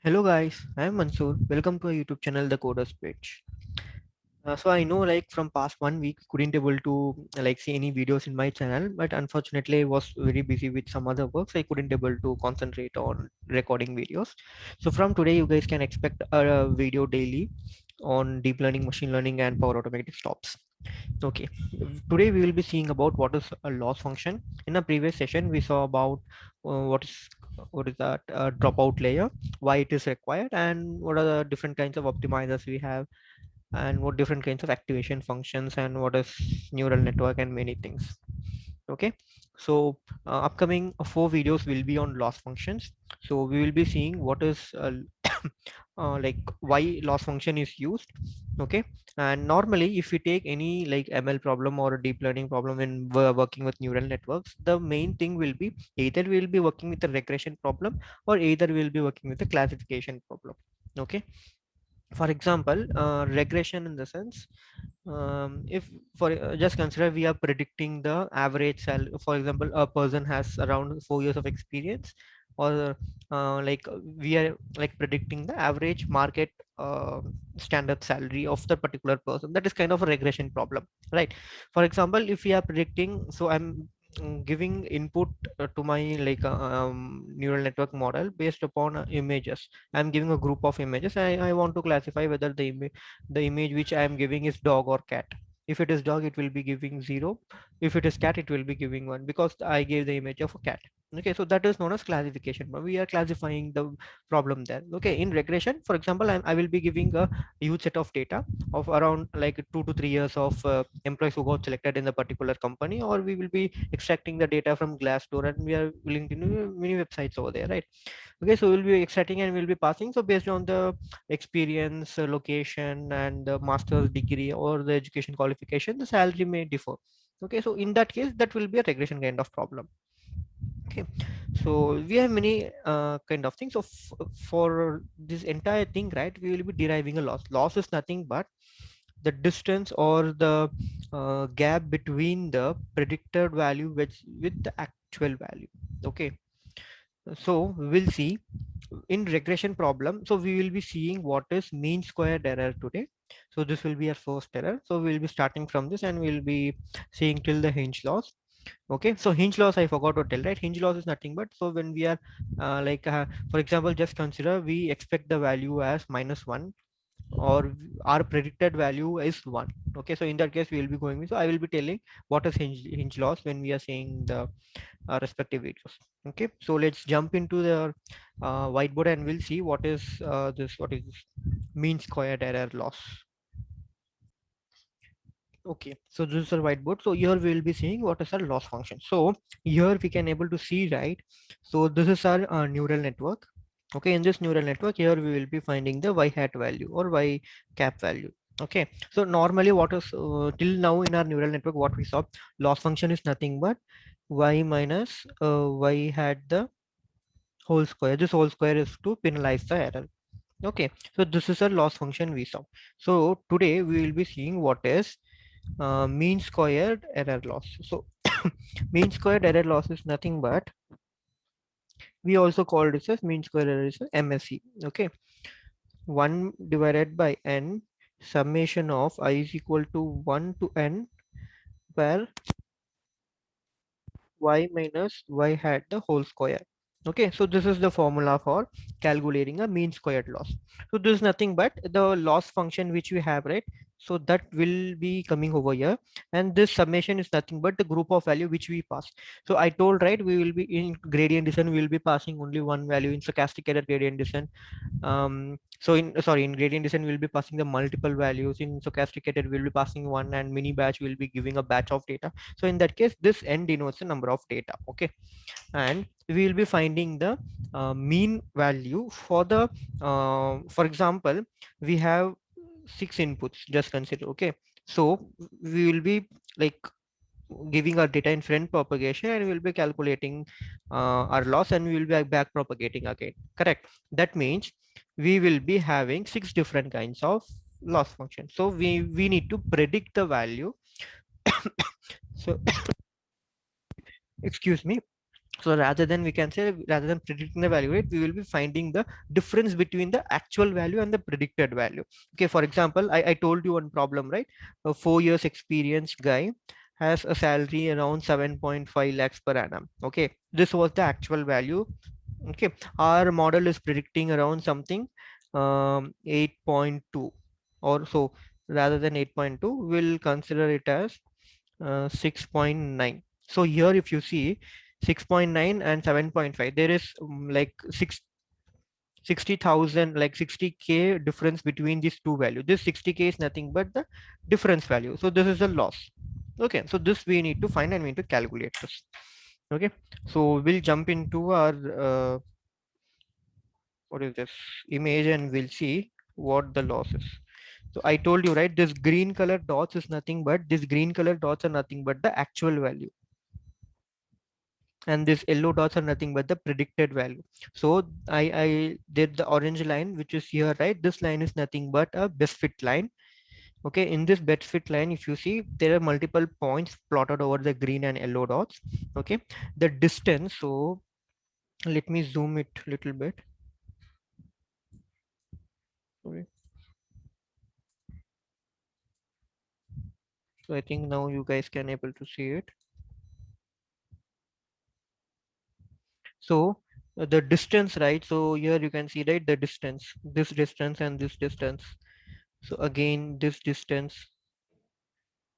Hello guys, I am Mansoor. Welcome to our YouTube channel, The Coders Page. So I know like from past 1 week couldn't able to like see any videos in my channel, but unfortunately I was very busy with some other works. I couldn't able to concentrate on recording videos. So from today you guys can expect a video daily on deep learning, machine learning, and power automatic stops. Okay, today we will be seeing about what is a loss function. In a previous session, we saw about what is that dropout layer, why it is required, and what are the different kinds of optimizers we have, and what different kinds of activation functions, and what is neural network, and many things. Okay, so upcoming four videos will be on loss functions. So we will be seeing what is like why loss function is used. Okay, and normally if we take any like ML problem or a deep learning problem when we're working with neural networks, the main thing will be either we'll be working with a regression problem or either we'll be working with a classification problem. Okay, for example, regression in the sense, if for just consider we are predicting the average for example a person has around 4 years of experience, or like we are like predicting the average market uh, standard salary of the particular person. That is kind of a regression problem, right? For example, if we are predicting, so I'm giving input to my like neural network model based upon images. I'm giving a group of images. I want to classify whether the image which I am giving is dog or cat. If it is dog, it will be giving 0. If it is cat, it will be giving 1 because I gave the image of a cat. Okay, so that is known as classification, but we are classifying the problem there. Okay, in regression, for example, I will be giving a huge set of data of around like 2 to 3 years of employees who got selected in the particular company, or we will be extracting the data from Glassdoor, and we are linked to many websites over there, right? Okay, so we'll be extracting and we'll be passing. So based on the experience, location, and the master's degree or the education qualification, the salary may differ. Okay, so in that case, that will be a regression kind of problem. Okay, so we have many kind of things. So for this entire thing, right, we will be deriving a loss. Loss is nothing but the distance or the gap between the predicted value with the actual value. Okay, so we'll see in regression problem. So we will be seeing what is mean squared error today. So this will be our first error. So we'll be starting from this and we'll be seeing till the hinge loss. Okay, so hinge loss I forgot to tell, right? Hinge loss is nothing but, so when we are for example, just consider we expect the value as -1, or our predicted value is 1. Okay, so in that case we will be going with, so I will be telling what is hinge loss when we are saying the respective videos. Okay, so let's jump into the whiteboard and we'll see what is what is this mean squared error loss. Okay, so this is a whiteboard. So here we will be seeing what is our loss function. So here we can able to see, right? So this is our neural network. Okay, in this neural network here we will be finding the y hat value or y cap value. Okay, so normally what is till now in our neural network, what we saw, loss function is nothing but y minus y hat the whole square. This whole square is to penalize the error. Okay, so this is a loss function we saw. So today we will be seeing what is mean squared error loss. So mean squared error loss is nothing but, we also call this as mean squared error is MSE. Okay, 1 divided by n summation of I is equal to 1 to n, where y minus y hat the whole square. Okay, so this is the formula for calculating a mean squared loss. So this is nothing but the loss function which we have, right? So that will be coming over here, and this summation is nothing but the group of value which we pass. So I told, right, we will be in gradient descent, we will be passing only one value. In stochastic error gradient descent, so in sorry in gradient descent we'll be passing the multiple values. In stochastic error we'll be passing one, and mini batch will be giving a batch of data. So in that case this n denotes the number of data. Okay, and we will be finding the mean value for the for example, we have 6 inputs, just consider. Okay, so we will be like giving our data in front propagation, and we will be calculating our loss, and we will be back propagating again. Correct, that means we will be having 6 different kinds of loss function. So we need to predict the value. So excuse me. So rather than, we can say, rather than predicting the value rate, we will be finding the difference between the actual value and the predicted value. Okay, for example, I told you one problem, right? A 4 years experienced guy has a salary around 7.5 lakhs per annum. Okay, this was the actual value. Okay, our model is predicting around something 8.2 or so. Rather than 8.2, we'll consider it as 6.9. So here if you see 6.9 and 7.5, there is like 60,000, like 60k difference between these two values. This 60k is nothing but the difference value, so this is a loss. Okay, so this we need to find and we need to calculate this. Okay, so we'll jump into our what is this image and we'll see what the loss is. So I told you, right, this green color dots is nothing but, this green color dots are nothing but the actual value, and this yellow dots are nothing but the predicted value. So I did the orange line which is here, right? This line is nothing but a best fit line. Okay, in this best fit line, if you see, there are multiple points plotted over the green and yellow dots. Okay, the distance, so let me zoom it a little bit. Sorry. So I think now you guys can able to see it. So the distance, right? So here you can see, right, the distance, this distance and this distance. So again, this distance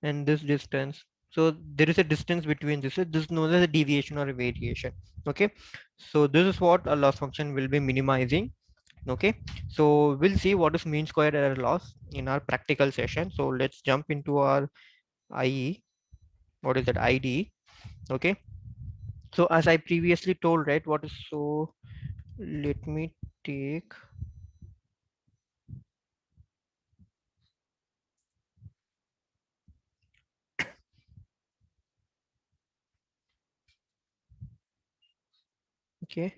and this distance. So there is a distance between this. This is known as a deviation or a variation. Okay. So this is what a loss function will be minimizing. Okay. So we'll see what is mean square error loss in our practical session. So let's jump into our IE. What is that? IDE. Okay. So as I previously told, right, what is, so let me take, okay.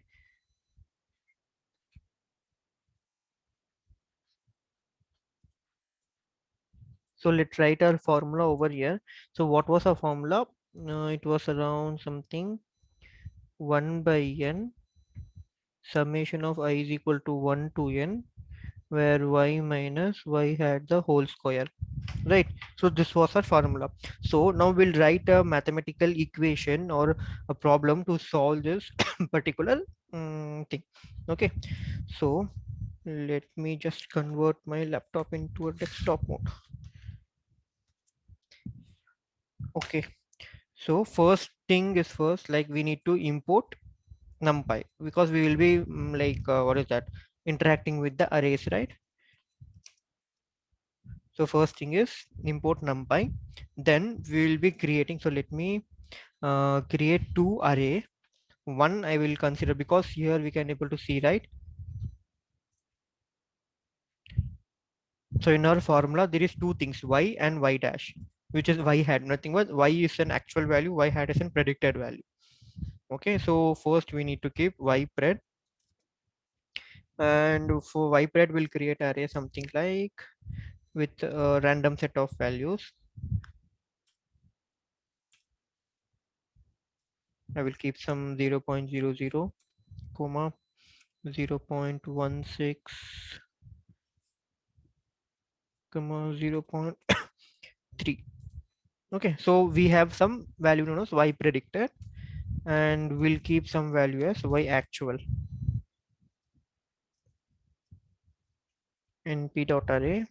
So let's write our formula over here. So what was our formula? It was around something 1 by n summation of I is equal to 1 to n, where y minus y had the whole square, right? So this was our formula. So now we'll write a mathematical equation or a problem to solve this particular thing. Okay, so let me just convert my laptop into a desktop mode. Okay, so first thing is first, like we need to import numpy, because we will be like what is that, interacting with the arrays, right? So first thing is import numpy, then we will be creating, so let me create two array. One I will consider, because here we can able to see, right? So in our formula there is two things, y and y dash, which is y hat, nothing but y is an actual value, y hat is a predicted value. Okay, so first we need to keep y pred, and for y pred we'll create array something like with a random set of values. I will keep some 0.00, comma 0.16, comma 0.3. Okay, so we have some value known as y predicted, and we'll keep some value as y actual in p dot array.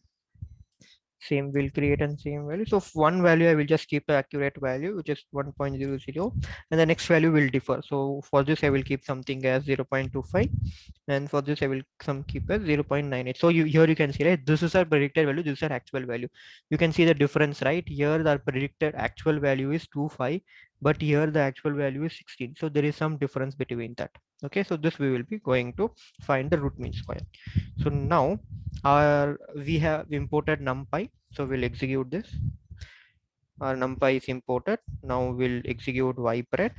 Same, will create and same value. So one value I will just keep the accurate value, which is 1.00, and the next value will differ. So for this I will keep something as 0.25, and for this I will some keep as 0.98. So here you can see, right, this is our predicted value, this is our actual value. You can see the difference, right? Here the predicted actual value is 25, but here the actual value is 16. So there is some difference between that. Okay, so this we will be going to find the root mean square. So now we have imported numpy, so we'll execute this. Our numpy is imported. Now we'll execute ypred.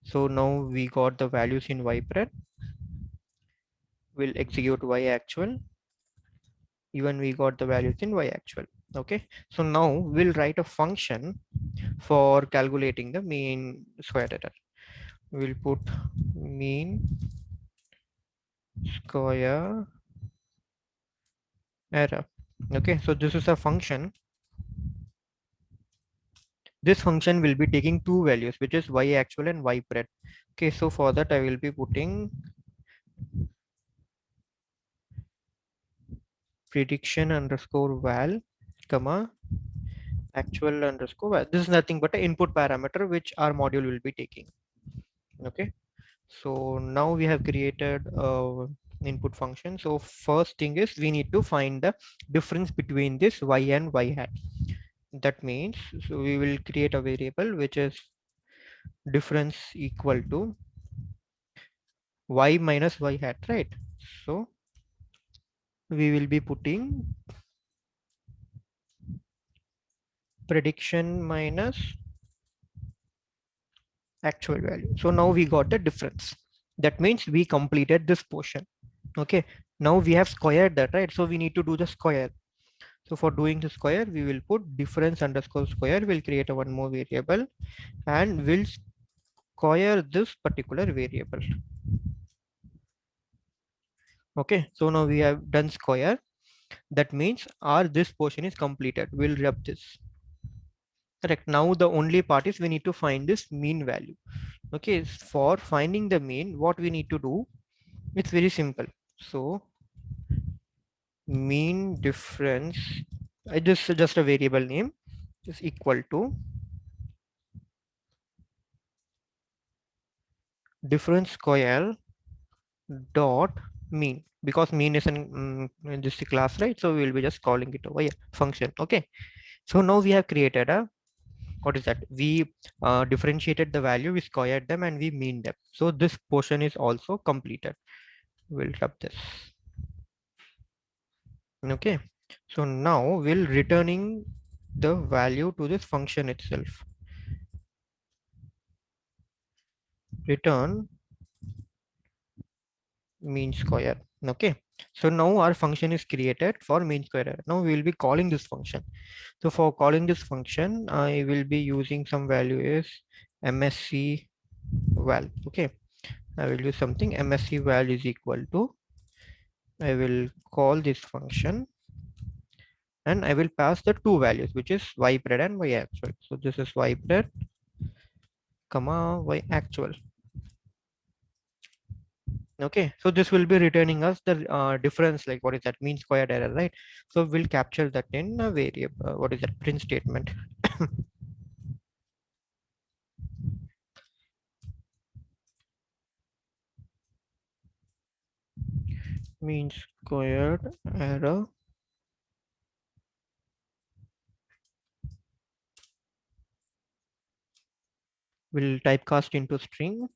So now we got the values in ypred. We'll execute y actual. Even we got the values in y actual. Okay, so now we'll write a function for calculating the mean square error. we'll put mean square error. Okay, so this is a function. This function will be taking two values, which is y actual and y pred. Okay, so for that I will be putting prediction underscore val, comma, actual underscore val. This is nothing but an input parameter which our module will be taking. Okay, so now we have created input function. So first thing is we need to find the difference between this y and y hat. That means, so we will create a variable which is difference equal to y minus y hat, right? So we will be putting prediction minus actual value. So now we got the difference. That means we completed this portion. Okay, now we have squared that, right? So we need to do the square. So for doing the square, we will put difference underscore square. We'll create a one more variable and we'll square this particular variable. Okay, so now we have done square. That means our this portion is completed. We'll rub this. Correct. Now the only part is we need to find this mean value. Okay, for finding the mean, what we need to do, it's very simple. So mean difference, I just a variable name is equal to difference square dot mean, because mean is in this class, right? So we will be just calling it over here function. Okay, so now we have created a, what is that, we differentiated the value, we squared them and we mean them. So this portion is also completed. We'll rub this. Okay, so now we'll returning the value to this function itself. Return mean square. Okay, so now our function is created for mean square error. Now we will be calling this function. So for calling this function, I will be using some value is msc val. Okay, I will use something msc val is equal to, I will call this function and I will pass the two values, which is y pred and y actual. So this is y pred comma y actual. Okay, so this will be returning us the difference, like what is that, mean squared error, right? So we'll capture that in a variable, what is that, print statement. Mean squared error will typecast into string,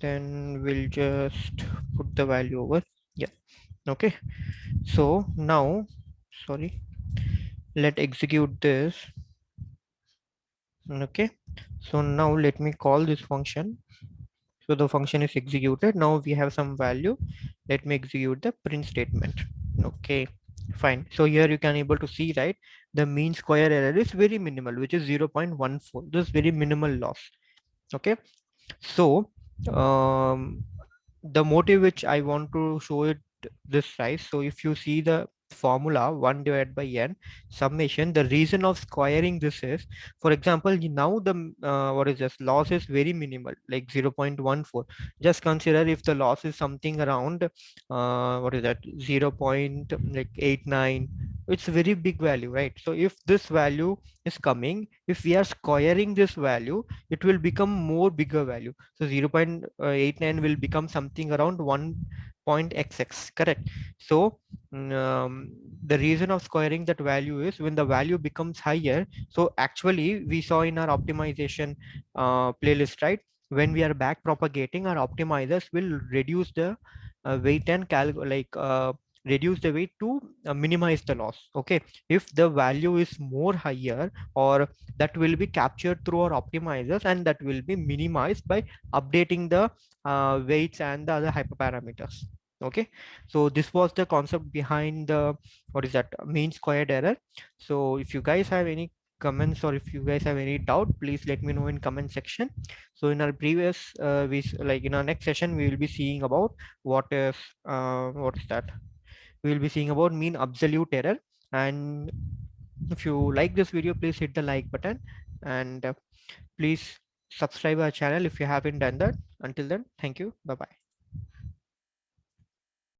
then we'll just put the value over. Yeah, okay, so now, sorry, let execute this. Okay, so now let me call this function. So the function is executed. Now we have some value. Let me execute the print statement. Okay, fine. So here you can able to see, right, the mean square error is very minimal, which is 0.14. This is very minimal loss. Okay, so the motive which I want to show it this size. So if you see the formula 1 divided by n summation, the reason of squaring this is, for example, now the what is this, loss is very minimal, like 0.14. Just consider if the loss is something around what is that, 0.89, it's a very big value, right? So if this value is coming, if we are squaring this value, it will become more bigger value. So 0.89 will become something around 1.xx, correct? So the reason of squaring that value is when the value becomes higher. So actually we saw in our optimization playlist, right? When we are back propagating, our optimizers will reduce the weight and reduce the weight to minimize the loss. Okay, if the value is more higher, or that will be captured through our optimizers and that will be minimized by updating the weights and the other hyperparameters. Okay, so this was the concept behind the, what is that, mean squared error. So if you guys have any comments, or if you guys have any doubt, please let me know in comment section. So in our previous like in our next session, we will be seeing about what is that, we will be seeing about mean absolute error. And if you like this video, please hit the like button, and please subscribe our channel if you haven't done that. Until then, thank you, bye bye.